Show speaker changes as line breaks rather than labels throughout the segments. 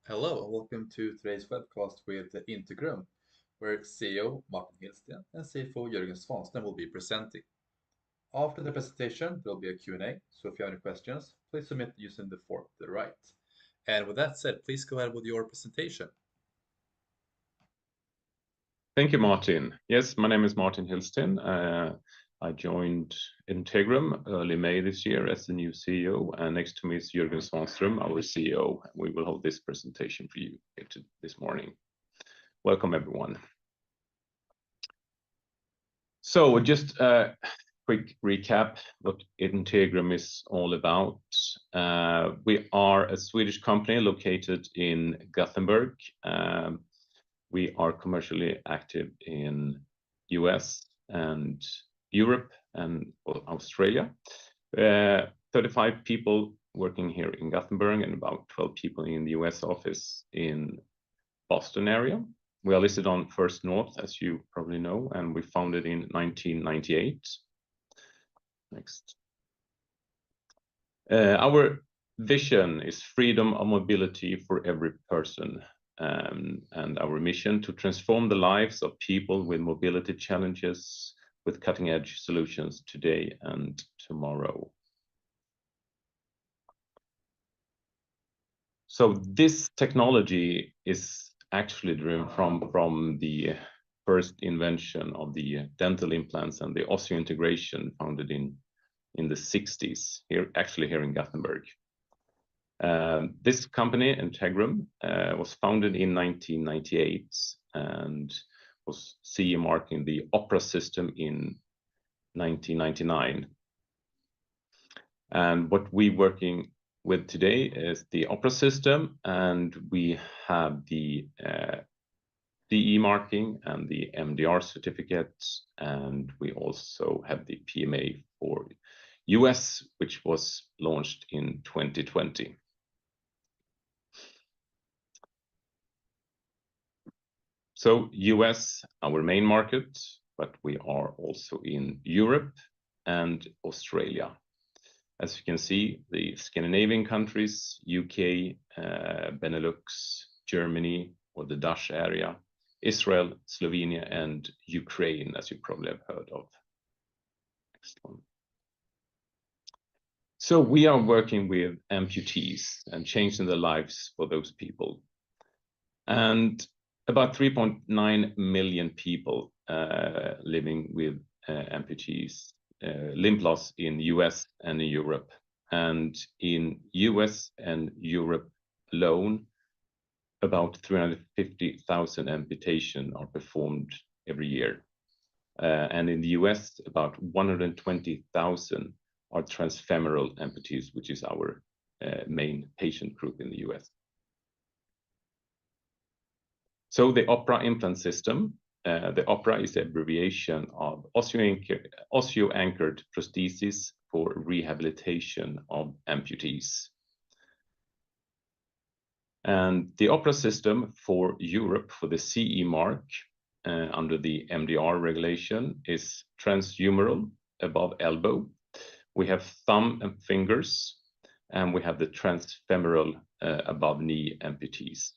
Hello and welcome to today's webcast with Integrum, where CEO Martin Hillsten and CFO Jörgen Svanström will be presenting. After the presentation, there will be a Q&A, so if you have any questions, please submit using the form to the right. And with that said, please go ahead with your presentation.
Thank you, Martin. Yes, my name is Martin Hillsten. I joined Integrum early May this year as the new CEO, and next to me is Jörgen Svanström, our CEO. We will hold this presentation for you this morning. Welcome, everyone. So just a quick recap what Integrum is all about. We are a Swedish company located in Gothenburg. We are commercially active in US and Europe and Australia. 35 people working here in Gothenburg and about 12 people in the US office in Boston area. We are listed on First North, as you probably know, and we founded in 1998. Next. Our vision is freedom of mobility for every person. And our mission to transform the lives of people with mobility challenges with cutting-edge solutions today and tomorrow. So this technology is actually driven from the first invention of the dental implants and the osseointegration founded in the 60s, here in Gothenburg. This company, Integrum, was founded in 1998 and was CE marking the Opera system in 1999. And what we're working with today is the Opera system, and we have the CE marking and the MDR certificates, and we also have the PMA for US, which was launched in 2020. So US, our main market, but we are also in Europe and Australia. As you can see, the Scandinavian countries, UK, Benelux, Germany, or the Dutch area, Israel, Slovenia, and Ukraine, as you probably have heard of. Next one. So we are working with amputees and changing the lives for those people. And about 3.9 million people living with amputees, limb loss in US and in Europe. And in US and Europe alone, about 350,000 amputations are performed every year. And in the US, about 120,000 are transfemoral amputees, which is our main patient group in the US. So the Opera implant system, the Opera is the abbreviation of osseo-anchored prosthesis for rehabilitation of amputees. And the Opera system for Europe, for the CE mark, under the MDR regulation, is transhumeral above elbow. We have thumb and fingers, and we have the transfemoral above knee amputees.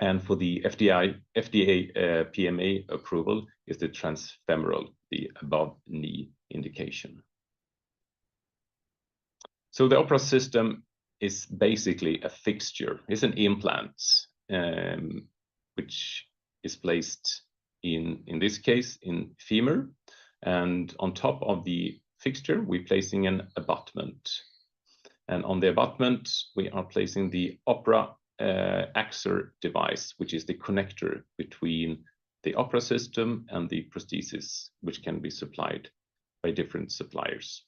And for the FDA PMA approval is the transfemoral, the above knee indication. So the Opera system is basically a fixture. It's an implant, which is placed in this case, in femur. And on top of the fixture, we're placing an abutment. And on the abutment, we are placing the Opera Axor device, which is the connector between the Opera system and the prosthesis, which can be supplied by different suppliers.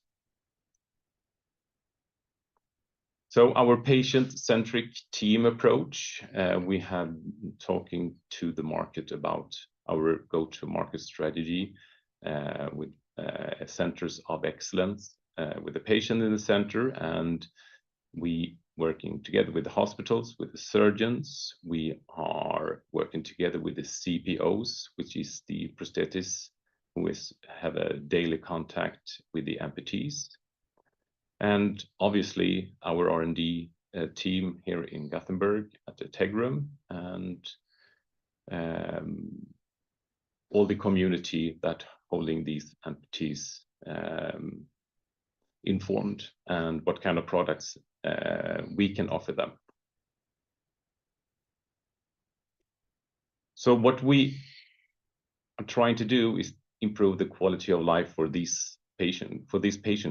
So our patient-centric team approach, we have talking to the market about our go-to-market strategy with centers of excellence, with the patient in the center, and we working together with the hospitals, with the surgeons. We are working together with the CPOs, which is the prosthetists who have a daily contact with the amputees. And obviously, our R&D team here in Gothenburg at Integrum, and all the community that holding these amputees informed, and what kind of products we can offer them. So what we are trying to do is improve the quality of life for this patient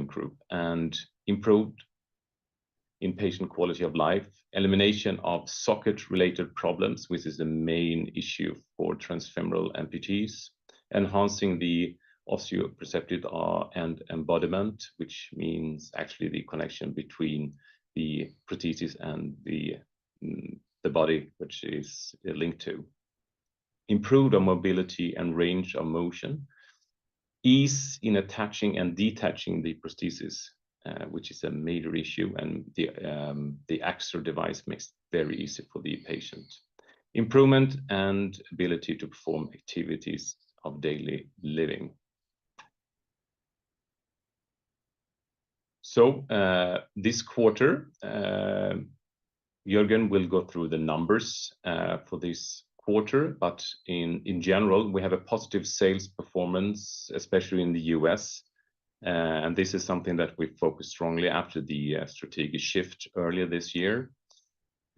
group, and improved inpatient quality of life, elimination of socket-related problems, which is the main issue for transfemoral amputees, enhancing the osteoperceptive and embodiment, which means actually the connection between the prosthesis and the body, which is linked to. Improved mobility and range of motion, ease in attaching and detaching the prosthesis, which is a major issue, and the Axor device makes it very easy for the patient. Improvement and ability to perform activities of daily living. So this quarter, Jörgen will go through the numbers for this quarter, but in general, we have a positive sales performance, especially in the US. And this is something that we focus strongly after the strategic shift earlier this year.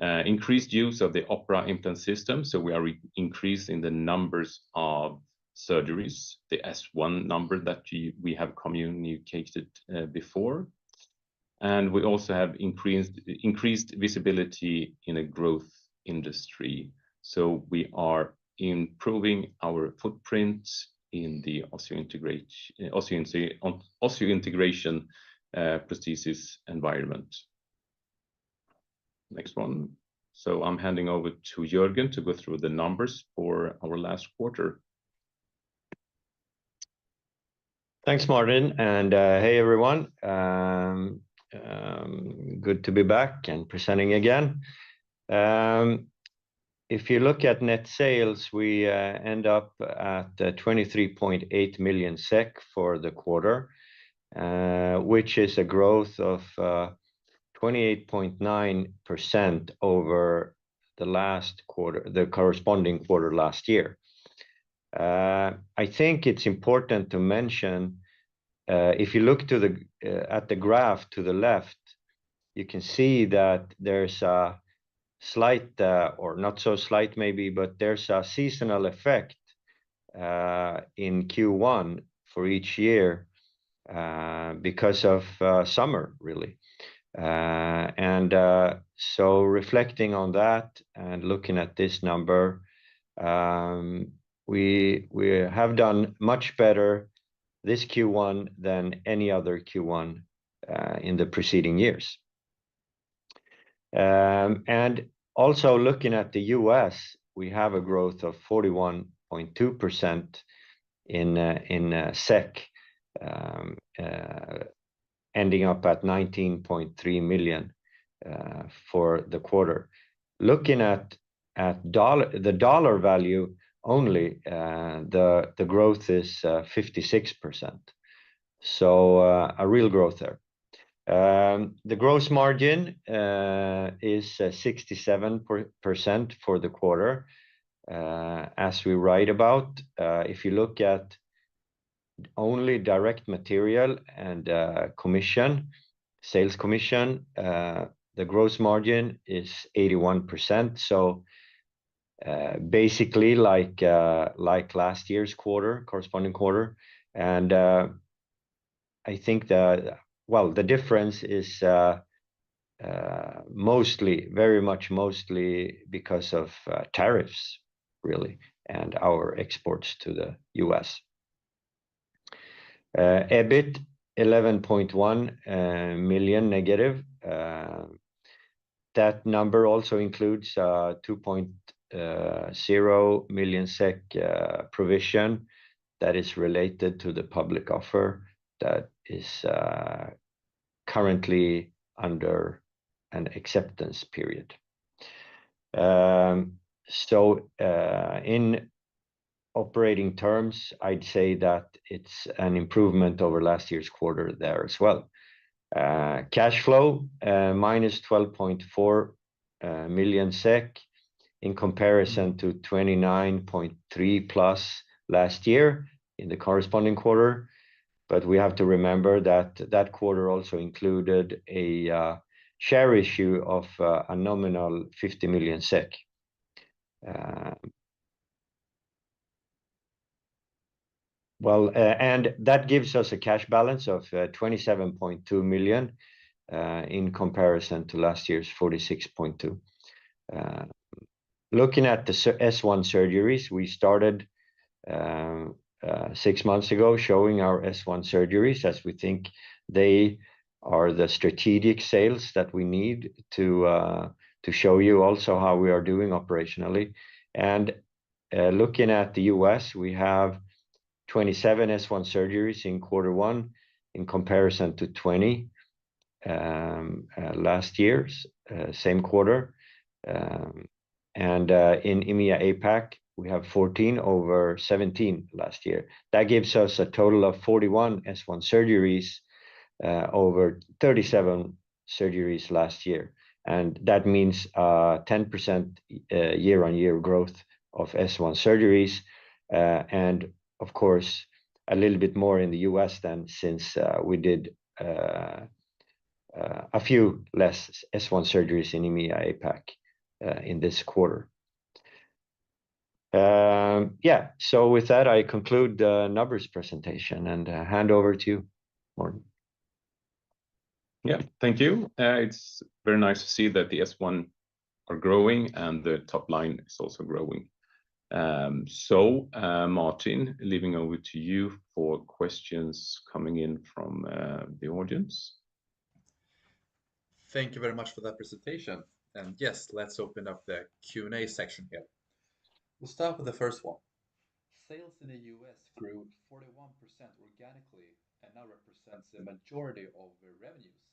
Increased use of the Opera implant system, so we are increasing the numbers of surgeries, the S1 number that we have communicated before. And we also have increased visibility in a growth industry. So we are improving our footprint in the osseointegration prosthesis environment. Next one. So I'm handing over to Jörgen to go through the numbers for our last quarter.
Thanks, Martin, and hey everyone. Good to be back and presenting again. If you look at net sales, we end up at 23.8 million SEK for the quarter, which is a growth of 28.9% over the last quarter, the corresponding quarter last year. I think it's important to mention, if you look to at the graph to the left, you can see that there's a slight, or not so slight maybe, but there's a seasonal effect in Q1 for each year because of summer, really. So reflecting on that and looking at this number, we have done much better this Q1 than any other Q1 in the preceding years. And also looking at the US, we have a growth of 41.2% in SEK, ending up at 19.3 million for the quarter. Looking at the dollar value only, the growth is 56%. So a real growth there. The gross margin is 67% for the quarter, as we write about. If you look at only direct material and commission, sales commission, the gross margin is 81%. So basically like last year's quarter, corresponding quarter. And I think that, well, the difference is very much mostly because of tariffs, really, and our exports to the US. EBIT 11.1 million negative. That number also includes 2.0 million SEK provision that is related to the public offer that is currently under an acceptance period. So in operating terms, I'd say that it's an improvement over last year's quarter there as well. Cash flow minus 12.4 million SEK in comparison to 29.3 plus last year in the corresponding quarter. But we have to remember that that quarter also included a share issue of a nominal 50 million SEK. And that gives us a cash balance of 27.2 million in comparison to last year's 46.2. Looking at the S1 surgeries, we started 6 months ago showing our S1 surgeries, as we think they are the strategic sales that we need to show you also how we are doing operationally. And looking at the US, we have 27 S1 surgeries in quarter 1 in comparison to 20 last year's same quarter. And in EMEA APAC, we have 14 over 17 last year. That gives us a total of 41 S1 surgeries over 37 surgeries last year. And that means 10% year-on-year growth of S1 surgeries. And of course, a little bit more in the US than since we did a few less S1 surgeries in EMEA APAC in this quarter. Yeah, so with that, I conclude the numbers presentation and hand over to you, Morten.
Yeah, thank you. It's very nice to see that the S1 are growing and the top line is also growing. Martin, leaving over to you for questions coming in from the audience.
Thank you very much for that presentation. And yes, let's open up the Q&A section here. We'll start with the first one. Sales in the US grew 41% organically and now represents the majority of the revenues.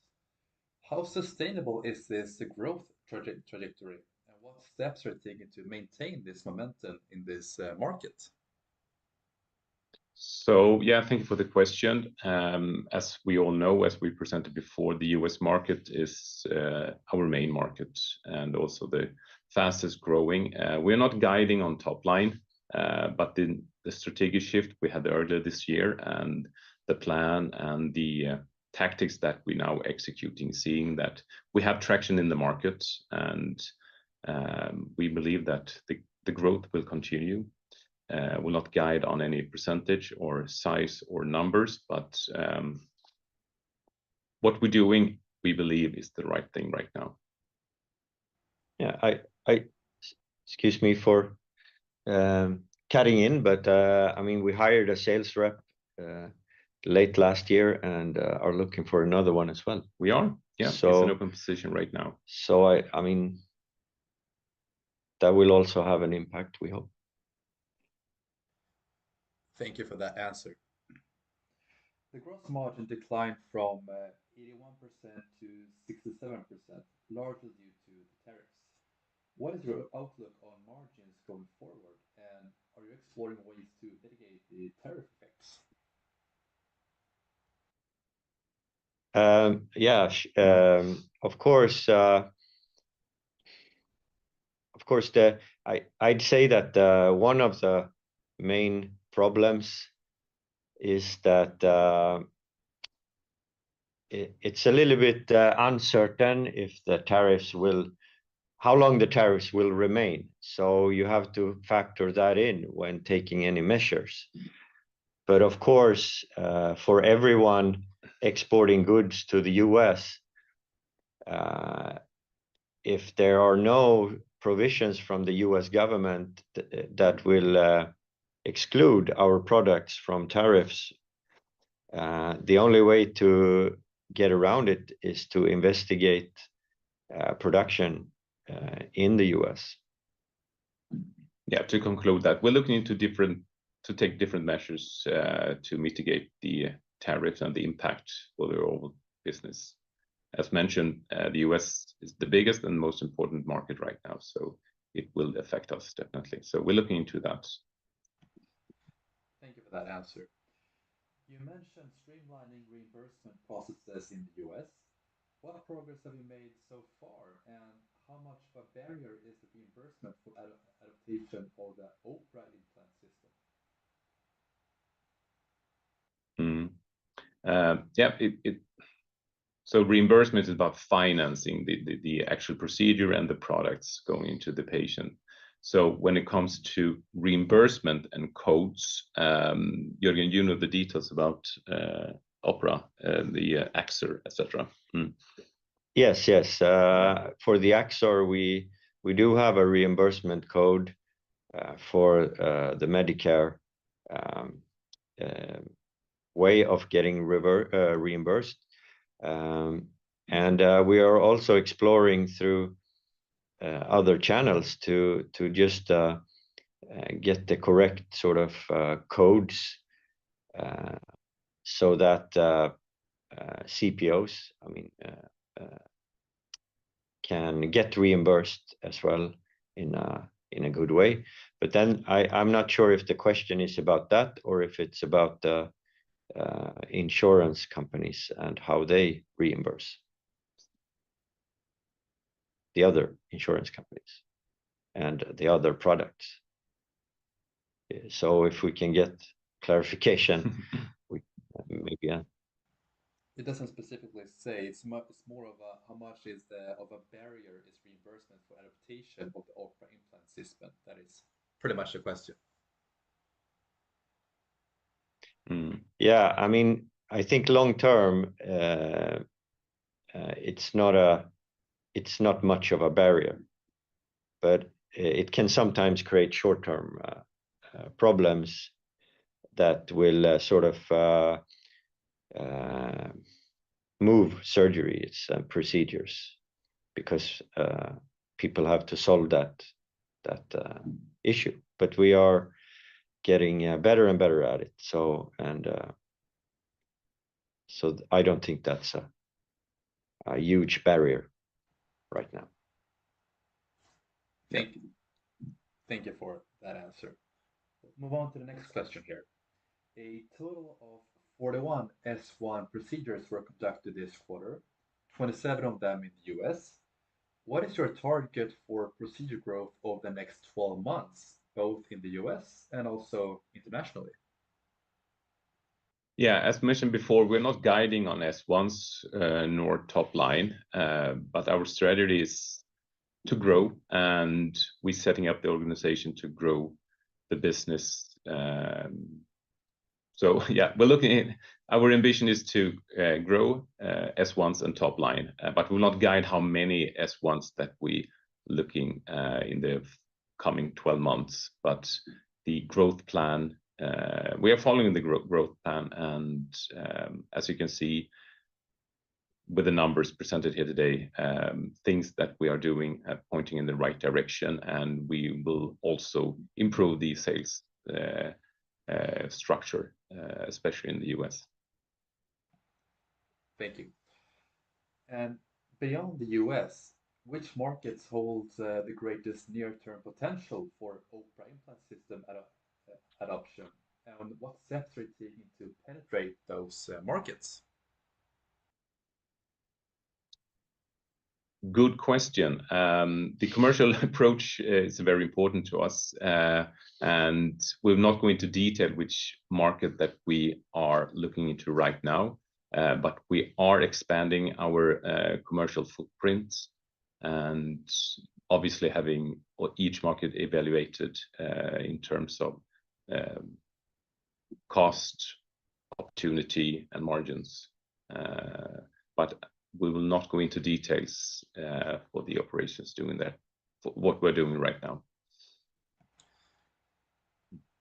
How sustainable is this growth trajectory, and what steps are taken to maintain this momentum in this market?
So yeah, thank you for the question. As we all know, as we presented before, the US market is our main market and also the fastest growing. We're not guiding on top line, but the strategic shift we had earlier this year and the plan and the tactics that we're now executing, seeing that we have traction in the market, and we believe that the growth will continue. Will not guide on any percentage or size or numbers, but what we're doing, we believe is the right thing right now.
Yeah, I excuse me for cutting in, but I mean, we hired a sales rep late last year and are looking for another one as well.
We are, yeah.
So
it's an open position right now.
So I mean, that will also have an impact, we hope.
Thank you for that answer. The gross margin declined from 81% to 67%, largely due to the tariffs. What is your outlook on margins going forward, and are you exploring ways to mitigate the tariff effects?
Yeah, of course. I'd say that one of the main problems is that it's a little bit uncertain if the tariffs will, how long the tariffs will remain. So you have to factor that in when taking any measures. But of course, for everyone exporting goods to the US, if there are no provisions from the US government that will exclude our products from tariffs, the only way to get around it is to investigate production in the US.
Yeah, to conclude that, we're looking into to take different measures to mitigate the tariffs and the impact for the overall business. As mentioned, the US is the biggest and most important market right now, so it will affect us definitely. So we're looking into that.
Thank you for that answer. You mentioned streamlining reimbursement processes in the US. What progress have you made so far, and how much of a barrier is the reimbursement for adaptation of the Oprah implant system?
Yeah, so reimbursement is about financing the actual procedure and the products going into the patient. So when it comes to reimbursement and codes, Jörgen, you know the details about Opera, the Axor, etc.
Yes. For the Axor, we do have a reimbursement code for the Medicare way of getting reimbursed. And we are also exploring through other channels to just get the correct sort of codes so that CPOs, can get reimbursed as well in a good way. But then I'm not sure if the question is about that or if it's about the insurance companies and how they reimburse the other insurance companies and the other products. So if we can get clarification, we maybe.
It doesn't specifically say. It's more of a how much is of a barrier is reimbursement for adaptation of the Oprah implant system. That is pretty much the question.
Yeah, I think long term, it's not much of a barrier, but it can sometimes create short-term problems that will sort of move surgeries and procedures because people have to solve that issue. But we are getting better and better at it. So I don't think that's a huge barrier right now.
Thank you for that answer. Move on to the next question here. A total of 41 S1 procedures were conducted this quarter, 27 of them in the US. What is your target for procedure growth over the next 12 months, both in the US and also internationally?
Yeah, as mentioned before, we're not guiding on S1s nor top line, but our strategy is to grow, and we're setting up the organization to grow the business. So yeah, we're looking at our ambition is to grow S1s and top line, but we'll not guide how many S1s that we looking in the coming 12 months. But the growth plan, we are following the growth plan, and as you can see with the numbers presented here today, things that we are doing pointing in the right direction, and we will also improve the sales structure, especially in the US.
Thank you. And beyond the US, which markets hold the greatest near-term potential for Oprah implant system adoption, and what steps are you taking to penetrate those markets?
Good question. The commercial approach is very important to us, and we're not going into detail which market that we are looking into right now, but we are expanding our commercial footprint and obviously having each market evaluated in terms of cost, opportunity, and margins. But we will not go into details for the operations doing that, for what we're doing right now.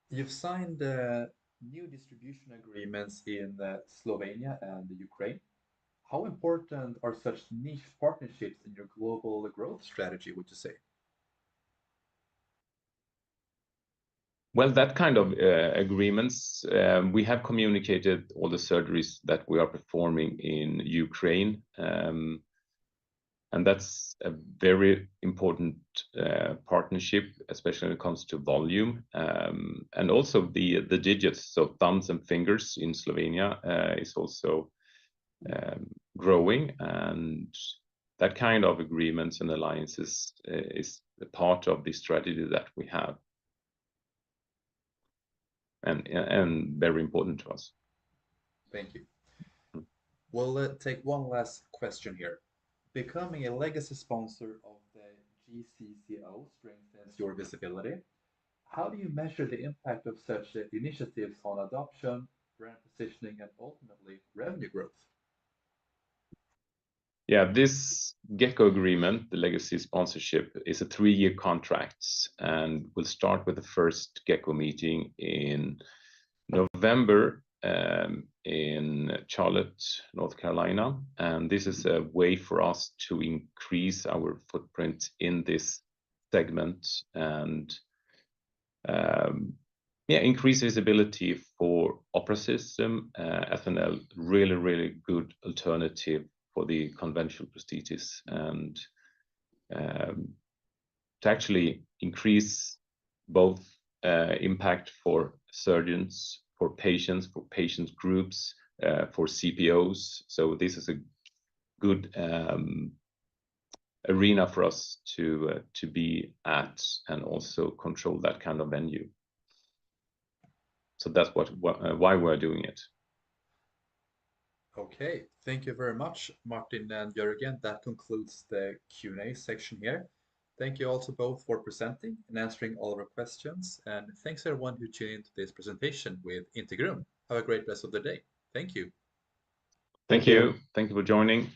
You've signed new distribution agreements in Slovenia and the Ukraine. How important are such niche partnerships in your global growth strategy, would you say?
Well, that kind of agreements, we have communicated all the surgeries that we are performing in Ukraine. And that's a very important partnership, especially when it comes to volume, and also the digits, so thumbs and fingers in Slovenia is also growing, and that kind of agreements and alliances is a part of the strategy that we have, and very important to us.
Thank you. We'll take one last question here. Becoming a legacy sponsor of the GCCO strengthens your visibility. How do you measure the impact of such initiatives on adoption, brand positioning, and ultimately revenue growth?
Yeah, this Gecko agreement, the legacy sponsorship, is a 3-year contract, and we'll start with the first Gecko meeting in November in Charlotte, North Carolina. And this is a way for us to increase our footprint in this segment and increase visibility for opera system as a really, really good alternative for the conventional prosthesis, and to actually increase both impact for surgeons, for patient groups, for CPOs. So this is a good arena for us to be at and also control that kind of venue. So that's why we're doing it.
Okay, thank you very much, Martin and Jörgen. That concludes the Q&A section here. Thank you also both for presenting and answering all of our questions. And thanks everyone who tuned into this presentation with Integrum. Have a great rest of the day. Thank you.
Thank you. Thank you for joining.